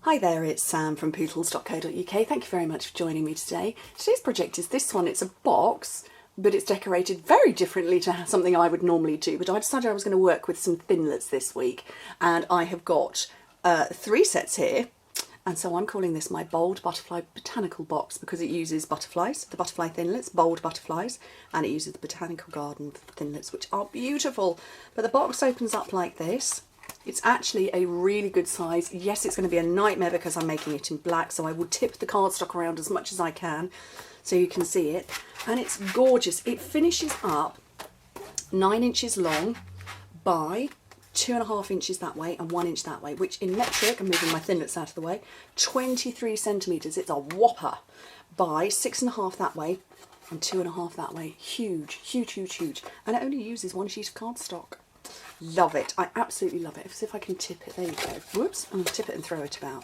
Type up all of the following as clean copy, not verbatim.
Hi there, it's Sam from poodles.co.uk. Thank you very much for joining me today. Today's project is this one. It's a box, but it's decorated very differently to something I would normally do. But I decided I was going to work with some thinlits this week, and I have got 3 sets here. And so I'm calling this my Bold Butterfly Botanical box because it uses butterflies, the butterfly thinlits, bold butterflies, and it uses the Botanical Garden thinlits, which are beautiful. But the box opens up like this. It's actually a really good size. Yes, it's going to be a nightmare because I'm making it in black, so I will tip the cardstock around as much as I can so you can see it. And it's gorgeous. It finishes up 9 inches long by 2.5 inches that way and 1 inch that way, which in metric, I'm moving my thinlits out of the way, 23 centimetres. It's a whopper by 6.5 that way and 2.5 that way. Huge, huge, huge, huge. And it only uses 1 sheet of cardstock. Love it. I absolutely love it. See if I can tip it. There you go. Whoops. I'm going to tip it and throw it about.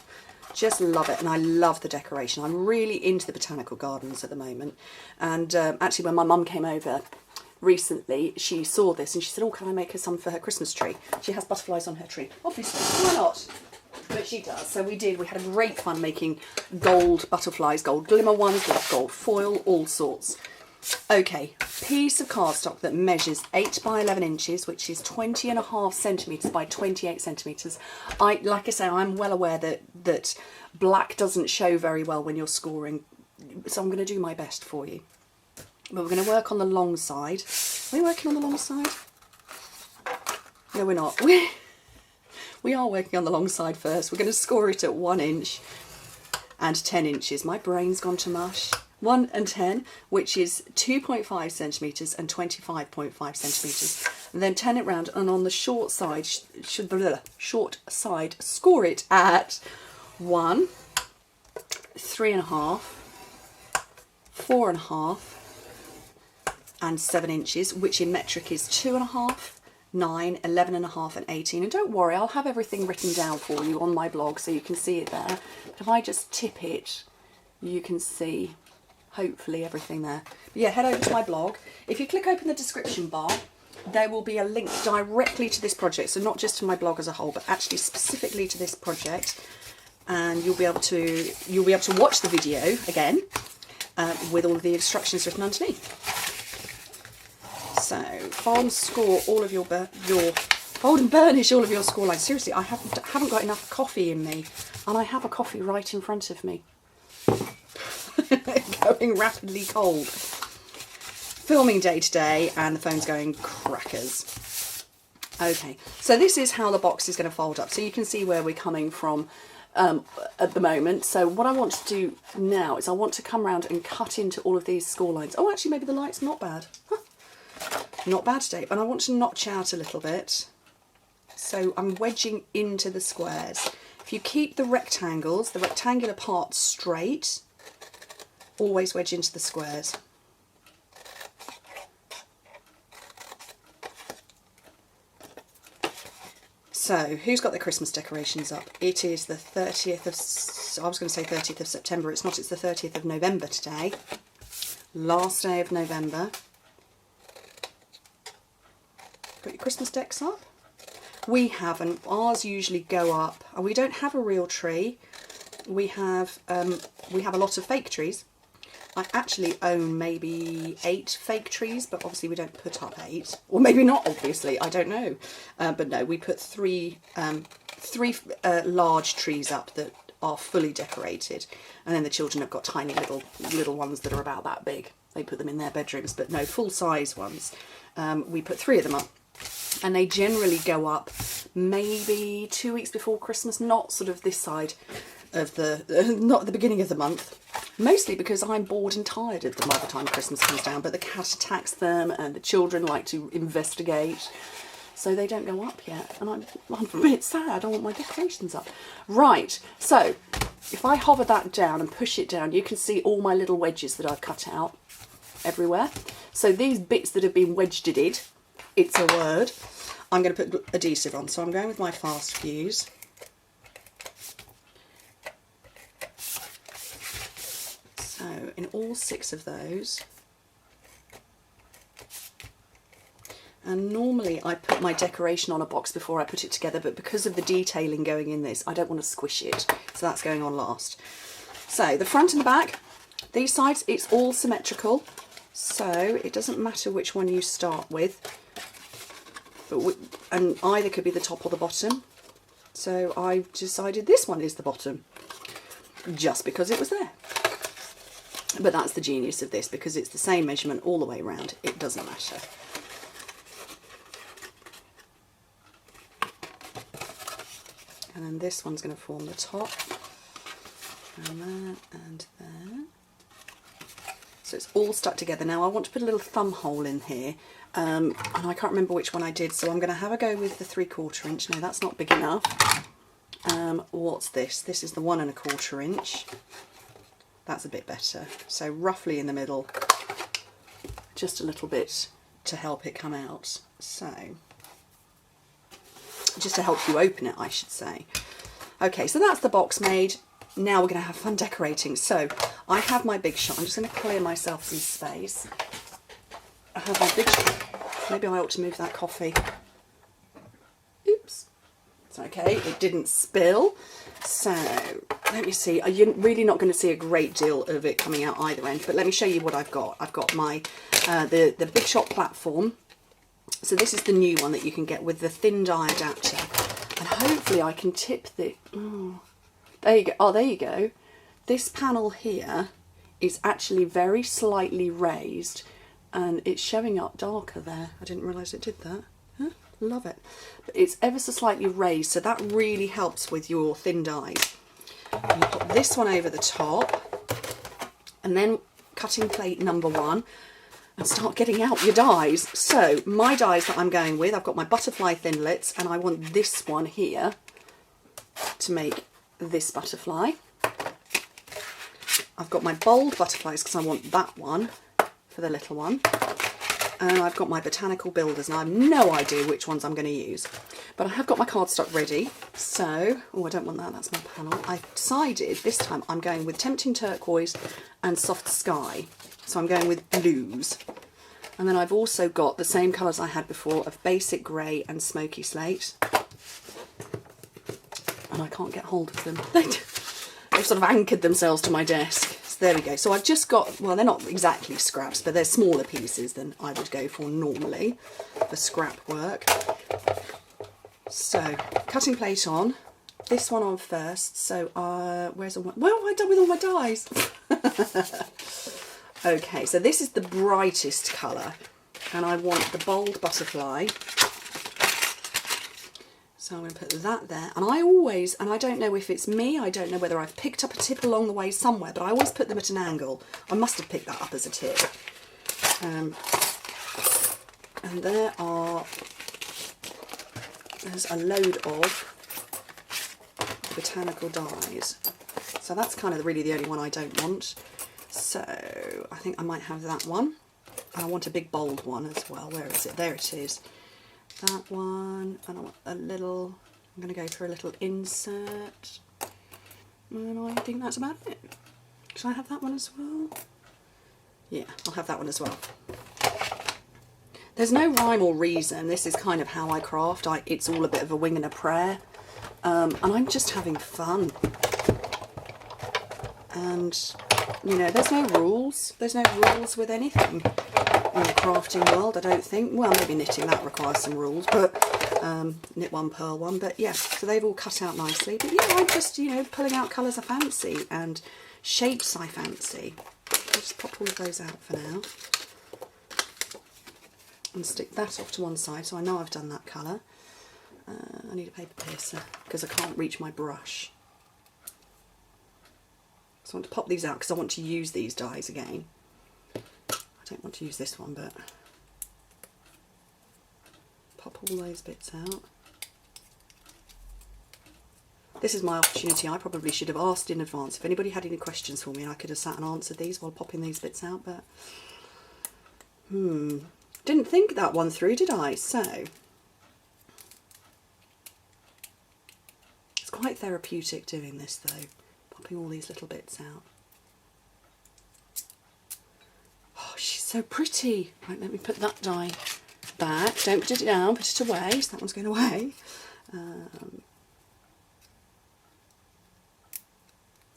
Just love it. And I love the decoration. I'm really into the botanical gardens at the moment. And actually when my mum came over recently, she saw this and she said, oh, can I make her some for her Christmas tree? She has butterflies on her tree. Obviously, why not? But she does. So we did. We had a great fun making gold butterflies, gold glimmer ones, gold foil, all sorts. Okay, piece of cardstock that measures 8 by 11 inches, which is 20.5 centimetres by 28 centimetres. Like I say, I'm well aware that black doesn't show very well when you're scoring, so I'm going to do my best for you. But we're going to work on the long side. Are we working on the long side? No, we're not. We are working on the long side first. We're going to score it at 1 inch and 10 inches. My brain's gone to mush. 1 and 10, which is 2.5 centimetres and 25.5 centimetres. And then turn it round, and on the short side, score it at 1, 3.5, 4.5, and 7 inches, which in metric is 2.5, 9, 11.5 and 18. And don't worry, I'll have everything written down for you on my blog so you can see it there. But if I just tip it, you can see hopefully everything there. But yeah, head over to my blog. If you click open the description bar, there will be a link directly to this project. So not just to my blog as a whole, but actually specifically to this project. And you'll be able to watch the video again with all of the instructions written underneath. So fold and score all of your fold and burnish all of your score lines. Seriously, I haven't got enough coffee in me, and I have a coffee right in front of me. Going rapidly cold. Filming day today, and the phone's going crackers. Okay, so this is how the box is going to fold up. So you can see where we're coming from at the moment. So what I want to do now is I want to come around and cut into all of these score lines. Oh, actually, maybe the light's not bad. Huh. Not bad today. And I want to notch out a little bit. So I'm wedging into the squares. If you keep the rectangles, the rectangular part straight, always wedge into the squares. So, who's got the Christmas decorations up? It is the 30th of, I was going to say 30th of September, it's not, it's the 30th of November today. Last day of November. Got your Christmas decks up? We haven't. Ours usually go up, and we don't have a real tree. We have a lot of fake trees. I actually own maybe 8 fake trees, but obviously we don't put up 8. Or maybe not, obviously, I don't know. But no, we put three large trees up that are fully decorated. And then the children have got tiny little ones that are about that big. They put them in their bedrooms, but no, full-size ones. We put 3 of them up. And they generally go up maybe 2 weeks before Christmas, not sort of this side of not at the beginning of the month. Mostly because I'm bored and tired of them by the time Christmas comes down, but the cat attacks them and the children like to investigate, so they don't go up yet. And I'm a bit sad, I want my decorations up. Right, so if I hover that down and push it down, you can see all my little wedges that I've cut out everywhere. So these bits that have been wedged-ed, it's a word, I'm going to put adhesive on. So I'm going with my fast fuse. So in all 6 of those, And normally I put my decoration on a box before I put it together, but because of the detailing going in this, I don't want to squish it. So that's going on last. So the front and the back, these sides, it's all symmetrical. So it doesn't matter which one you start with. And either could be the top or the bottom. So I've decided this one is the bottom, just because it was there. But that's the genius of this, because it's the same measurement all the way around. It doesn't matter. And then this one's going to form the top. And there and there. So it's all stuck together. Now I want to put a little thumb hole in here. And I can't remember which one I did, so I'm going to have a go with the 3/4 inch. No, that's not big enough. What's this? This is the 1 1/4 inch. That's a bit better. So roughly in the middle, just a little bit to help it come out. So, just to help you open it, I should say. Okay, so that's the box made. Now we're going to have fun decorating. So I have my big shot. I'm just going to clear myself some space. I have my big shot. Maybe I ought to move that coffee. Oops. It's okay, it didn't spill. So let me see. You're really not going to see a great deal of it coming out either end, but let me show you what I've got. I've got my the Big Shot platform. So this is the new one that you can get with the thin die adapter. And hopefully I can tip the... Oh, there you go. Oh, there you go. This panel here is actually very slightly raised and it's showing up darker there. I didn't realise it did that. Huh? Love it. But it's ever so slightly raised, so that really helps with your thin dies. And you put this one over the top and then cutting plate number 1 and start getting out your dies. So my dies that I'm going with, I've got my butterfly thinlits and I want this one here to make this butterfly. I've got my bold butterflies because I want that one for the little one. And I've got my botanical builders and I have no idea which ones I'm going to use. But I have got my cardstock ready. So, oh, I don't want that, that's my panel. I decided this time I'm going with Tempting Turquoise and Soft Sky. So I'm going with blues. And then I've also got the same colours I had before of Basic Grey and Smoky Slate. And I can't get hold of them. They've sort of anchored themselves to my desk. So there we go. So I've just got, well, they're not exactly scraps, but they're smaller pieces than I would go for normally for scrap work. So cutting plate on, this one on first. So where's all my, what have I done with all my dies? Okay, so this is the brightest colour and I want the bold butterfly. So I'm going to put that there, and I always, and I don't know if it's me, I don't know whether I've picked up a tip along the way somewhere, but I always put them at an angle. I must have picked that up as a tip. And there's a load of the botanical dies. So that's kind of really the only one I don't want. So I think I might have that one. And I want a big bold one as well. Where is it? There it is. That one, and I want a little, I'm going to go for a little insert, and I think that's about it. Should I have that one as well? Yeah, I'll have that one as well. There's no rhyme or reason, this is kind of how I craft, it's all a bit of a wing and a prayer, and I'm just having fun. And, you know, there's no rules with anything. In the crafting world, I don't think. Well, maybe knitting, that requires some rules, but knit one, purl one, but yeah, so they've all cut out nicely. But yeah, I'm just, you know, pulling out colours I fancy and shapes I fancy. I'll just pop all of those out for now and stick that off to one side so I know I've done that colour. I need a paper piercer because I can't reach my brush. So I want to pop these out because I want to use these dies again. I don't want to use this one, but pop all those bits out. This is my opportunity. I probably should have asked in advance if anybody had any questions for me and I could have sat and answered these while popping these bits out, but didn't think that one through, did I? So it's quite therapeutic doing this though, popping all these little bits out. Oh, she's so pretty. Right, let me put that die back. Don't put it down, put it away. So that one's going away.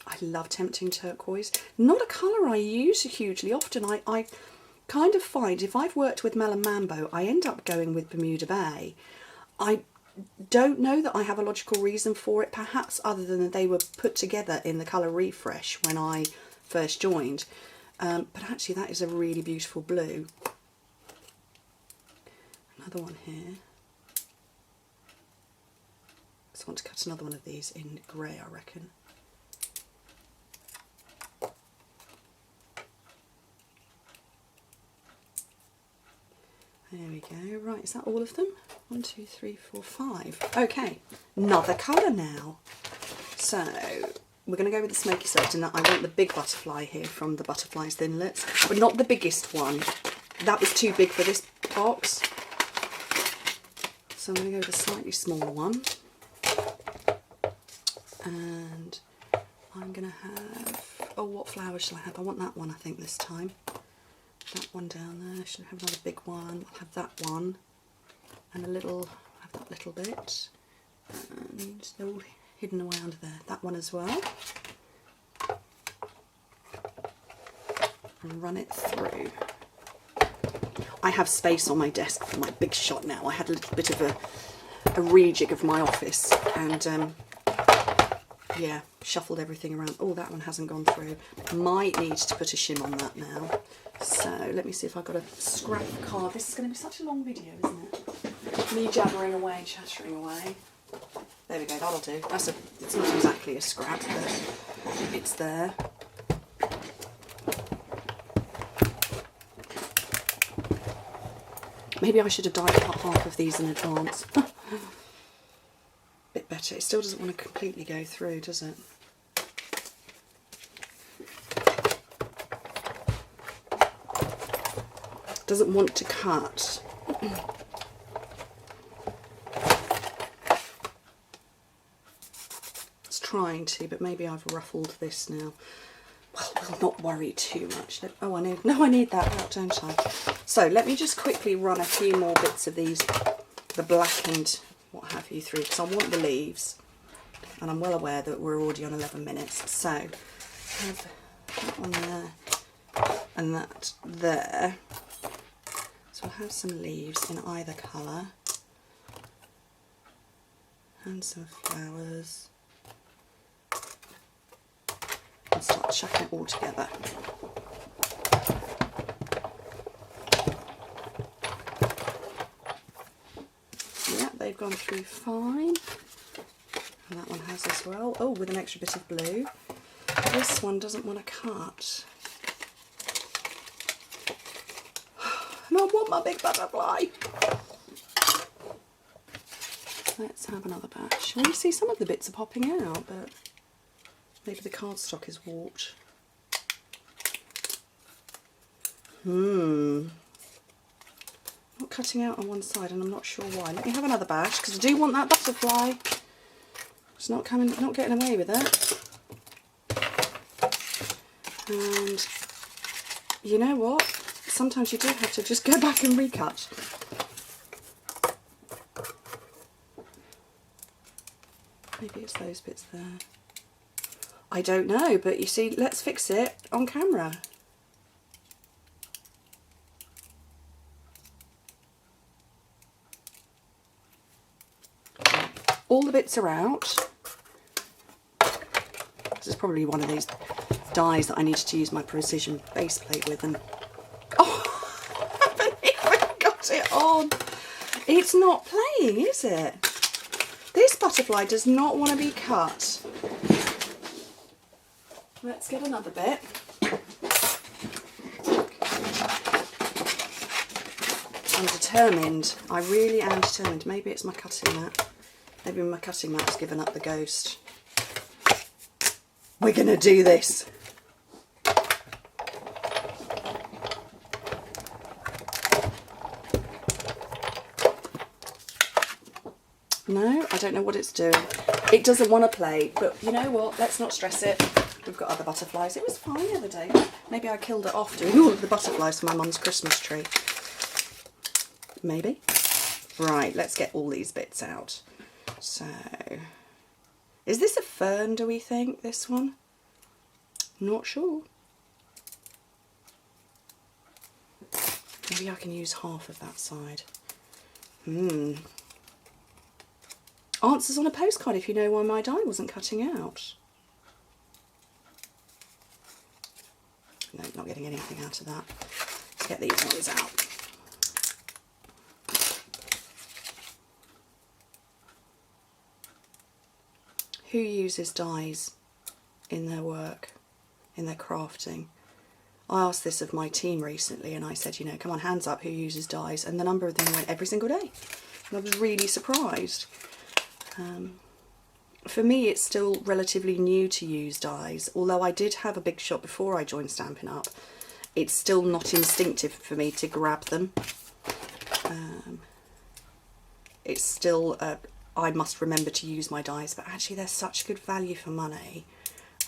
I love Tempting Turquoise. Not a colour I use hugely often. I kind of find if I've worked with Melon Mambo, I end up going with Bermuda Bay. I don't know that I have a logical reason for it, perhaps other than that they were put together in the colour refresh when I first joined. But actually that is a really beautiful blue. Another one here. So I want to cut another one of these in grey, I reckon. There we go. Right, is that all of them? 1, 2, 3, 4, 5. Okay, another colour now. So we're going to go with the smoky silk, and I want the big butterfly here from the Butterflies Thinlits, but not the biggest one. That was too big for this box. So I'm going to go with a slightly smaller one. And I'm going to have, oh, what flower shall I have? I want that one, I think, this time. That one down there. Should I have another big one? I'll have that one. And a little, I'll have that little bit. And they're all hidden away under there. That one as well. And run it through. I have space on my desk for my big shot now. I had a little bit of a rejig of my office and yeah, shuffled everything around. Oh, that one hasn't gone through. Might need to put a shim on that now. So let me see if I've got a scrap card. This is going to be such a long video, isn't it? Me jabbering away, chattering away. There we go, that'll do. It's not exactly a scrap, but it's there. Maybe I should have dyed up half of these in advance. Bit better. It still doesn't want to completely go through, does it? Doesn't want to cut. It's trying to, but maybe I've ruffled this now. Well, we'll not worry too much. Oh, I need that out, don't I? So let me just quickly run a few more bits of these, the blackened what have you, through, because I want the leaves, and I'm well aware that we're already on 11 minutes. So have that one there and that there. So I'll have some leaves in either colour and some flowers. And start chucking it all together. Yeah, they've gone through fine. And that one has as well. Oh, with an extra bit of blue. This one doesn't want to cut. And I want my big butterfly. Let's have another batch. Well, you see some of the bits are popping out, but maybe the cardstock is warped. Not cutting out on one side, and I'm not sure why. Let me have another batch, because I do want that butterfly. It's not getting away with it. And you know what? Sometimes you do have to just go back and recut. Maybe it's those bits there. I don't know, but you see, let's fix it on camera. All the bits are out. This is probably one of these dies that I needed to use my precision base plate with, and oh, I haven't even got it on. It's not playing, is it? This butterfly does not want to be cut. Let's get another bit. I'm determined. I really am determined. Maybe it's my cutting mat. Maybe my cutting mat's given up the ghost. We're going to do this. No, I don't know what it's doing. It doesn't want to play, but you know what? Let's not stress it. We've got other butterflies. It was fine the other day. Maybe I killed it off doing all of the butterflies for my mum's Christmas tree. maybe. Right, let's get all these bits out. So, is this a fern, do we think, this one? Not sure. Maybe I can use half of that side. Answers on a postcard if you know why my die wasn't cutting out. No, not getting anything out of that. Let's get these ones out. Who uses dies in their work, in their crafting? I asked this of my team recently and I said, you know, come on, hands up, who uses dies? And the number of them went every single day. And I was really surprised. For me, it's still relatively new to use dies. Although I did have a big shop before I joined Stampin' Up, it's still not instinctive for me to grab them. It's still, I must remember to use my dies, but actually they're such good value for money.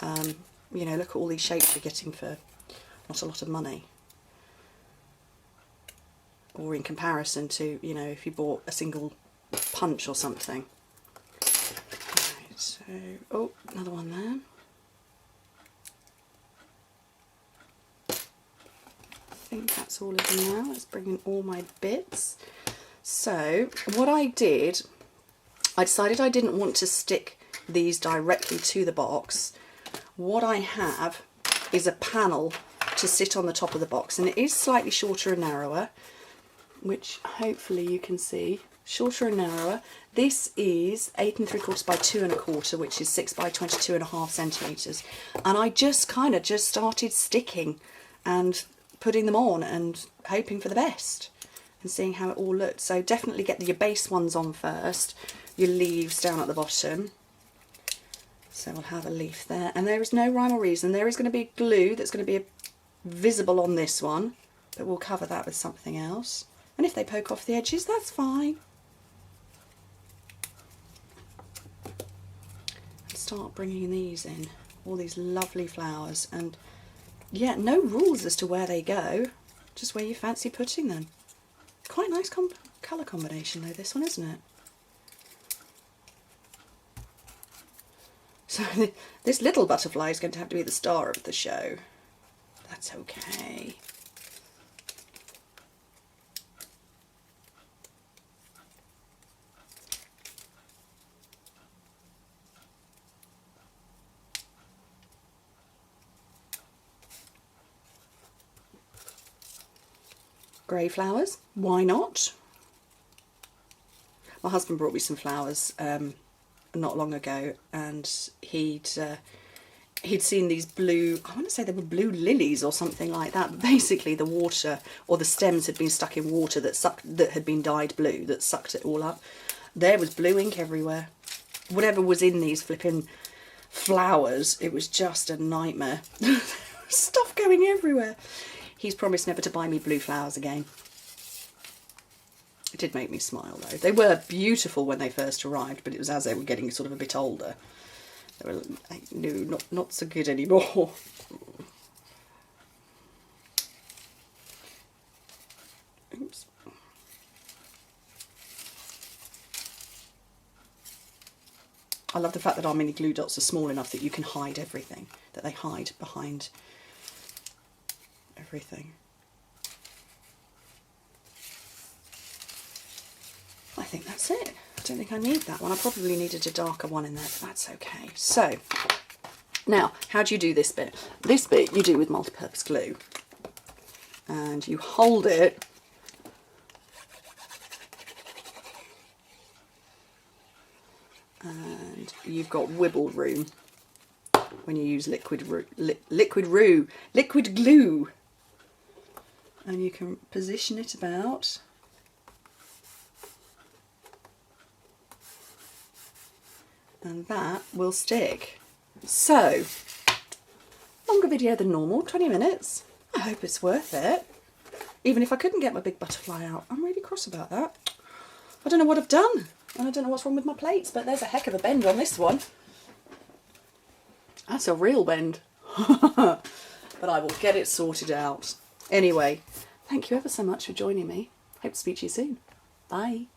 You know, look at all these shapes you're getting for not a lot of money. Or in comparison to, you know, if you bought a single punch or something. Right, so, oh, another one there. I think that's all of them now. Let's bring in all my bits. So, what I did, I decided I didn't want to stick these directly to the box. What I have is a panel to sit on the top of the box, and it is slightly shorter and narrower, which hopefully you can see. Shorter and narrower. This is 8 3/4 by 2 1/4, which is 6 by 22.5 centimetres. And I just started sticking and putting them on and hoping for the best and seeing how it all looked. So definitely get your base ones on first, your leaves down at the bottom. So we'll have a leaf there, and there is no rhyme or reason. There is going to be glue that's going to be visible on this one, but we'll cover that with something else. And if they poke off the edges, that's fine. Start bringing these in, all these lovely flowers, and yeah, no rules as to where they go, just where you fancy putting them. Quite a nice colour combination though, this one, isn't it? So this little butterfly is going to have to be the star of the show. That's okay. Grey flowers, why not? My husband brought me some flowers not long ago, and he'd seen these blue, I want to say they were blue lilies or something like that, but basically the water, or the stems had been stuck in water that had been dyed blue, that sucked it all up. There was blue ink everywhere. Whatever was in these flipping flowers, it was just a nightmare. Stuff going everywhere. He's promised never to buy me blue flowers again. It did make me smile though. They were beautiful when they first arrived, but it was as they were getting sort of a bit older. They were, no, not so good anymore. Oops. I love the fact that our mini glue dots are small enough that you can hide everything, that they hide behind everything. I think that's it. I don't think I need that one. I probably needed a darker one in there, but that's okay. So, now, how do you do this bit? This bit you do with multi-purpose glue. And you hold it and you've got wibble room when you use liquid glue. And you can position it about. And that will stick. So, longer video than normal, 20 minutes. I hope it's worth it. Even if I couldn't get my big butterfly out. I'm really cross about that. I don't know what I've done. And I don't know what's wrong with my plates, but there's a heck of a bend on this one. That's a real bend. But I will get it sorted out. Anyway, thank you ever so much for joining me. Hope to speak to you soon. Bye.